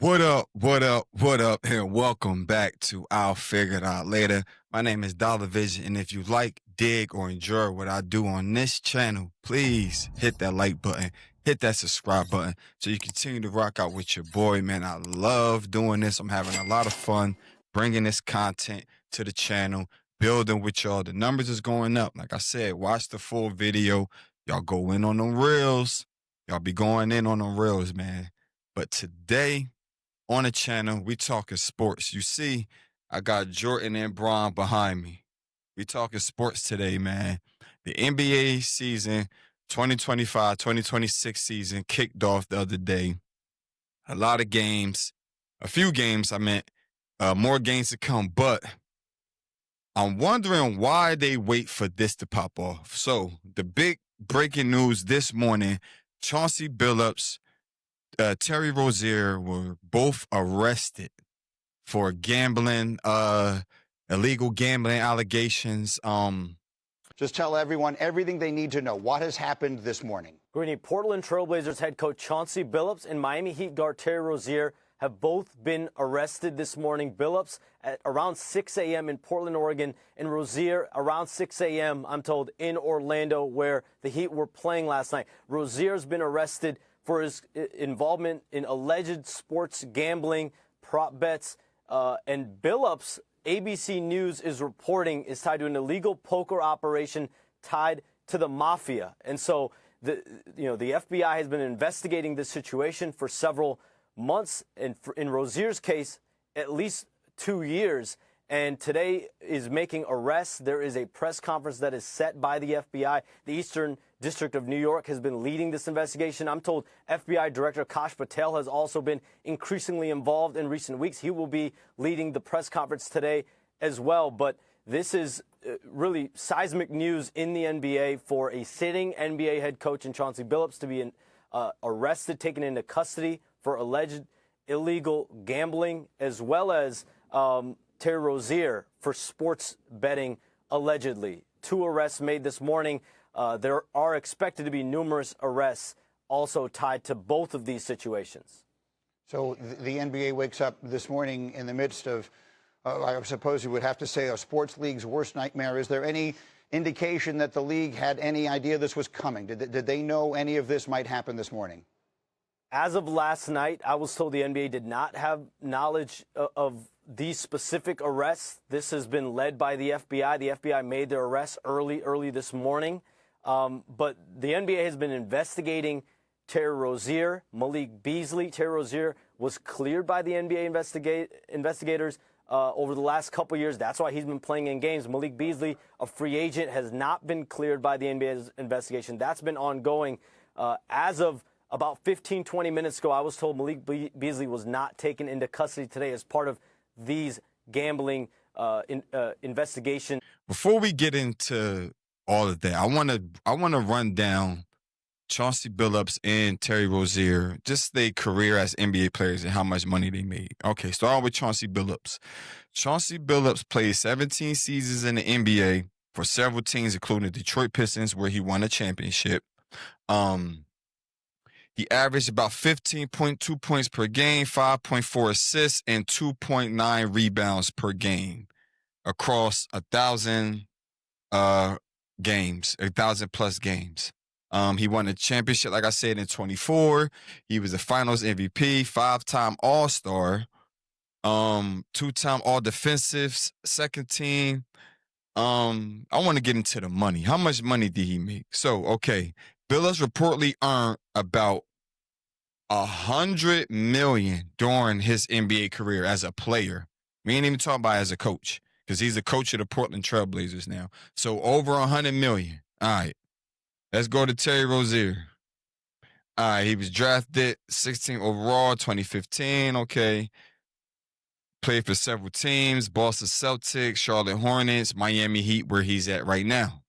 What up, what up, what up, and welcome back to I'll Figure It Out Later. My name is DollaVision, and if you like, dig, or enjoy what I do on this channel, please hit that like button, hit that subscribe button, so you continue to rock out with your boy, man. I love doing this. I'm having a lot of fun bringing this content to the channel, building with y'all. The numbers is going up. Like I said, watch the full video. Y'all go in on them reels. Y'all be going in on them reels, man. But today, on the channel, we talking sports. You see, I got Jordan and Braun behind me. We talking sports today, man. The NBA season 2025-2026 season kicked off the other day. A lot of games, a few games, I meant, more games to come, but I'm wondering why they wait for this to pop off. So the big breaking news this morning, Chauncey Billups, Terry Rozier were both arrested for gambling, illegal gambling allegations. Just tell everyone everything they need to know. What has happened this morning? Greeny, Portland Trailblazers head coach Chauncey Billups and Miami Heat guard Terry Rozier have both been arrested this morning. Billups at around 6 a.m. in Portland, Oregon, and Rozier around 6 a.m., I'm told, in Orlando, where the Heat were playing last night. Rozier's been arrested for his involvement in alleged sports gambling, prop bets, and Billups, ABC News is reporting, is tied to an illegal poker operation tied to the mafia. And so the FBI has been investigating this situation for several months, and in Rozier's case, at least 2 years. And today is making arrests. There is a press conference that is set by the FBI. The Eastern District of New York has been leading this investigation. I'm told FBI Director Kash Patel has also been increasingly involved in recent weeks. He will be leading the press conference today as well. But this is really seismic news in the NBA for a sitting NBA head coach in Chauncey Billups to be arrested, taken into custody for alleged illegal gambling, as well as Terry Rozier for sports betting, allegedly. 2 arrests made this morning. There are expected to be numerous arrests also tied to both of these situations. So the NBA wakes up this morning in the midst of, I suppose you would have to say, a sports league's worst nightmare. Is there any indication that the league had any idea this was coming? Did they know any of this might happen this morning? As of last night, I was told the NBA did not have knowledge of these specific arrests. This has been led by the FBI. The FBI made their arrests early this morning. But the NBA has been investigating Terry Rozier, Malik Beasley. Terry Rozier was cleared by the NBA investigators over the last couple years. That's why he's been playing in games. Malik Beasley, a free agent, has not been cleared by the NBA's investigation. That's been ongoing. As of about 15, 20 minutes ago, I was told Malik Beasley was not taken into custody today as part of these gambling investigation. Before we get into all of that, I want to run down Chauncey Billups and Terry Rozier, just their career as NBA players and how much money they made. Okay, start with Chauncey Billups. Chauncey Billups played 17 seasons in the NBA for several teams, including the Detroit Pistons, where he won a championship. He averaged about 15.2 points per game, 5.4 assists, and 2.9 rebounds per game across 1,000 games, 1,000 plus games. He won a championship, like I said, in 24. He was a Finals MVP, 5-time All-Star, 2-time All-Defensive, second team. I want to get into the money. How much money did he make? So, okay, Billups reportedly earned about $100 million during his NBA career as a player. We ain't even talking about as a coach, because he's the coach of the Portland Trailblazers now. So over $100 million. All right. Let's go to Terry Rozier. All right. He was drafted 16 overall, 2015. Okay. Played for several teams: Boston Celtics, Charlotte Hornets, Miami Heat, where he's at right now.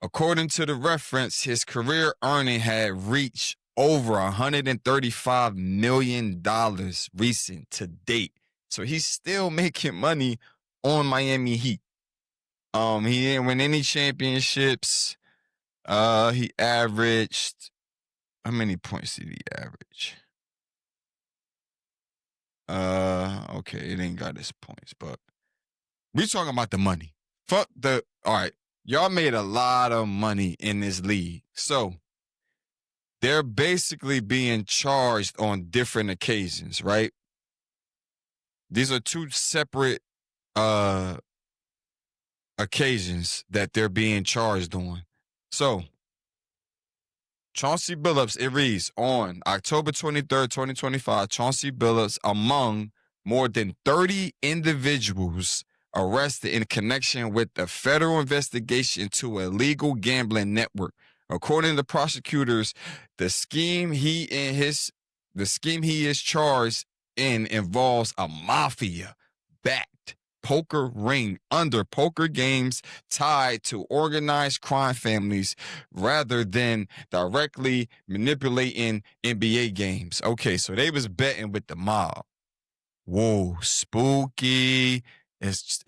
According to the reference, his career earning had reached over $135 million recent to date. So he's still making money on Miami Heat. He didn't win any championships. He averaged, how many points did he average? Okay, it ain't got its points, but we talking about the money. Fuck the. All right, y'all made a lot of money in this league, so they're basically being charged on different occasions, right? These are two separate occasions that they're being charged on. So, Chauncey Billups, it reads, on October 23rd, 2025, Chauncey Billups, among more than 30 individuals arrested in connection with the federal investigation into a illegal gambling network. According to prosecutors, the scheme he is charged in involves a mafia-backed poker ring under poker games tied to organized crime families rather than directly manipulating NBA games. Okay, so they was betting with the mob. Whoa, spooky. Is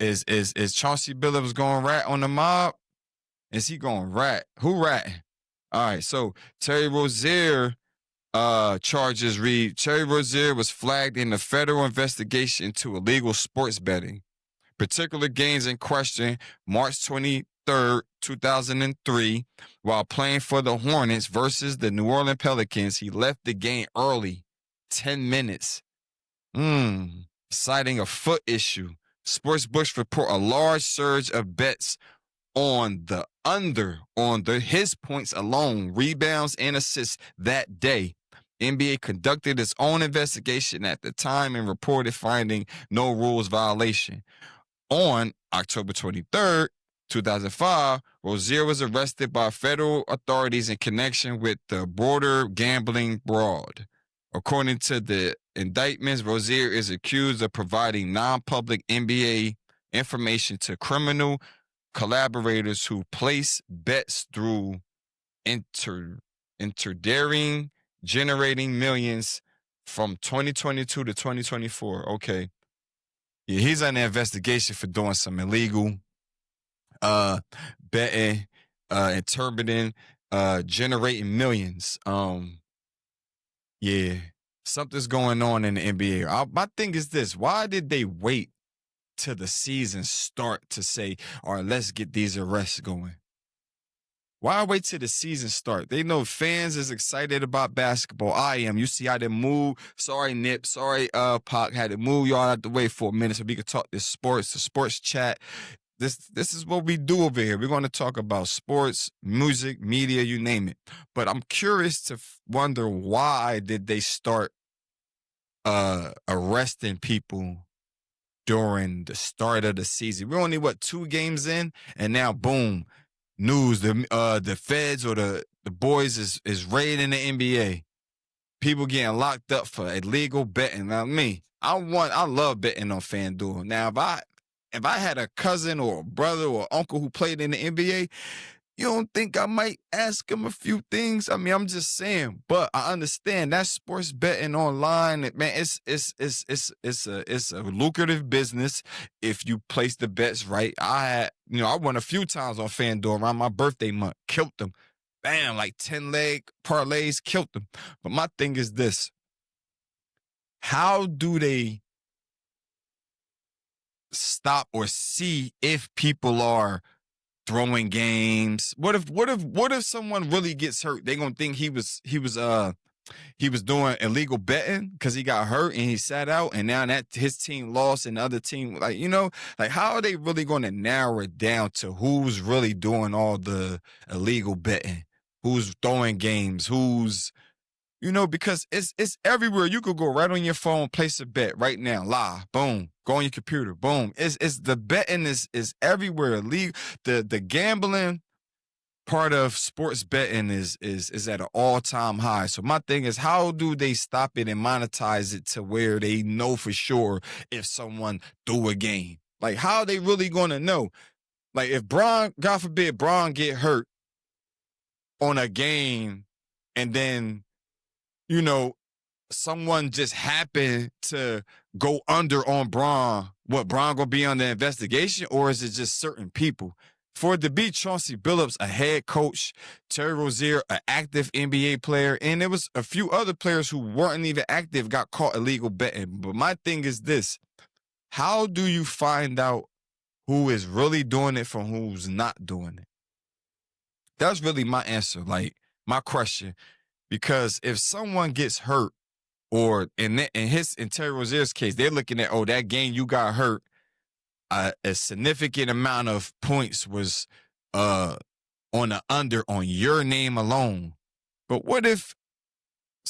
Chauncey Billups going rat on the mob? Is he going rat? Who ratting? All right, so Terry Rozier charges read, Terry Rozier was flagged in the federal investigation into illegal sports betting. Particular games in question, March 23rd, 2003, while playing for the Hornets versus the New Orleans Pelicans, he left the game early, 10 minutes. Citing a foot issue. Sportsbooks report a large surge of bets on the under on his points alone, rebounds and assists that day. NBA conducted its own investigation at the time and reported finding no rules violation. On October 23rd, 2005, Rozier was arrested by federal authorities in connection with the broader gambling fraud. According to the indictments, Rozier is accused of providing non-public NBA information to criminal collaborators who place bets through interdaring, generating millions from 2022 to 2024. Okay. Yeah, he's under investigation for doing some illegal betting, interpreting, generating millions. Yeah, something's going on in the NBA. My thing is this: why did they wait till the season start to say, "All right, let's get these arrests going"? Why wait till the season start? They know fans is excited about basketball. I am. You see, I didn't move. Sorry, Nip. Sorry, Pac. Had to move y'all out the way for a minute so we could talk this sports, the sports chat. This is what we do over here. We're going to talk about sports, music, media, you name it. But I'm curious to wonder, why did they start arresting people during the start of the season? We're only 2 games in, and now boom, news, the FEDS or the boys is raiding the NBA. People getting locked up for illegal betting. Now I love betting on FanDuel. Now if I had a cousin or a brother or uncle who played in the NBA, you don't think I might ask him a few things? I mean, I'm just saying, but I understand that sports betting online, man, it's a lucrative business if you place the bets right. I won a few times on FanDuel around my birthday month, killed them. Bam, like 10-leg parlays, killed them. But my thing is this: how do they stop or see if people are throwing games? What if someone really gets hurt? They gonna think he was doing illegal betting because he got hurt and he sat out, and now that his team lost and the other team, how are they really gonna narrow it down to who's really doing all the illegal betting, who's throwing games, who's because it's everywhere. You could go right on your phone, place a bet right now, live, boom, go on your computer, boom. It's the betting is everywhere. The gambling part of sports betting is at an all-time high. So my thing is, how do they stop it and monetize it to where they know for sure if someone threw a game? Like, how are they really gonna know? Like, if God forbid Bron get hurt on a game, and then someone just happened to go under on Bron, Bron gonna be under investigation, or is it just certain people? for it to be Chauncey Billups, a head coach, Terry Rozier, an active NBA player, and there was a few other players who weren't even active got caught illegal betting. But my thing is this: how do you find out who is really doing it from who's not doing it? That's really my answer, like my question. Because if someone gets hurt, or in Terry Rozier's case, they're looking at, oh, that game you got hurt, a significant amount of points was on the under on your name alone. But what if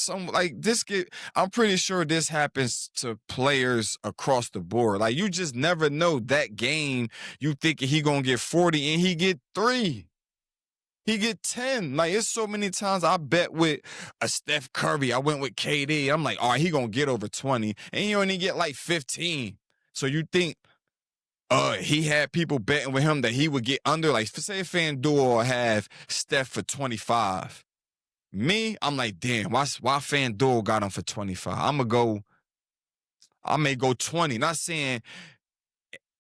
I'm pretty sure this happens to players across the board. Like, you just never know. That game, you thinking he gonna get 40 and he get 3. He get 10. Like, it's so many times I bet with a Steph Curry. I went with KD. I'm like, all right, he gonna get over 20. And he only get like 15. So you think he had people betting with him that he would get under? Like, say FanDuel will have Steph for 25. Me, I'm like, damn, why FanDuel got him for 25? I may go 20. Not saying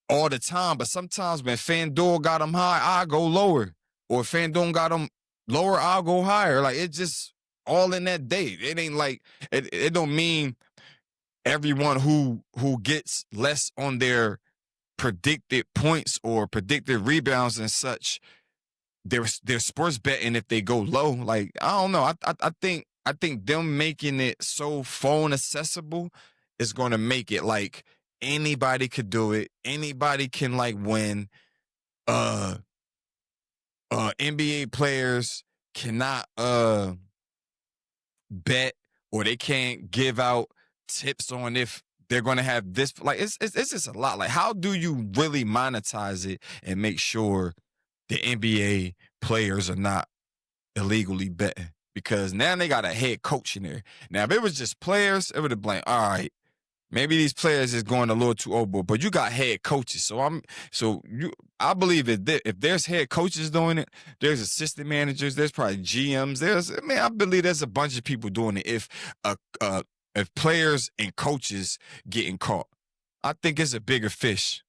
all the time, but sometimes when FanDuel got him high, I go lower. Or if FanDuel got him lower, I'll go higher. Like, it just all in that day. It ain't like it don't mean everyone who gets less on their predicted points or predicted rebounds and such, they're sports betting if they go low. Like, I don't know. I think them making it so phone accessible is going to make it like anybody could do it. Anybody can like win. NBA players cannot bet, or they can't give out tips on if they're going to have this. Like, it's just a lot. Like, how do you really monetize it and make sure the NBA players are not illegally betting? Because now they got a head coach in there. Now, if it was just players, it would have been like, all right, maybe these players is going a little too overboard, but you got head coaches. I believe if there's head coaches doing it, there's assistant managers, there's probably GMs. I believe there's a bunch of people doing it. If players and coaches getting caught, I think it's a bigger fish.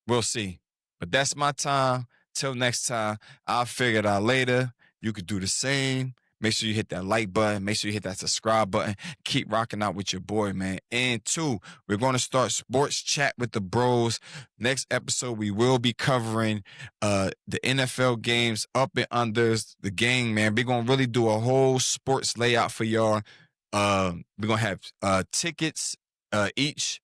We'll see. But that's my time. Till next time, I'll figure it out later. You could do the same. Make sure you hit that like button. Make sure you hit that subscribe button. Keep rocking out with your boy, man. And 2, we're going to start Sports Chat with the Bros. Next episode, we will be covering the NFL games, up and unders, the game, man. We're going to really do a whole sports layout for y'all. We're going to have tickets. Each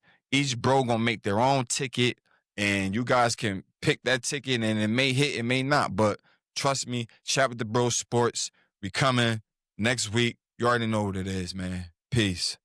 bro going to make their own ticket. And you guys can pick that ticket, and it may hit, it may not. But trust me, Chat with the Bros Sports. We coming next week. You already know what it is, man. Peace.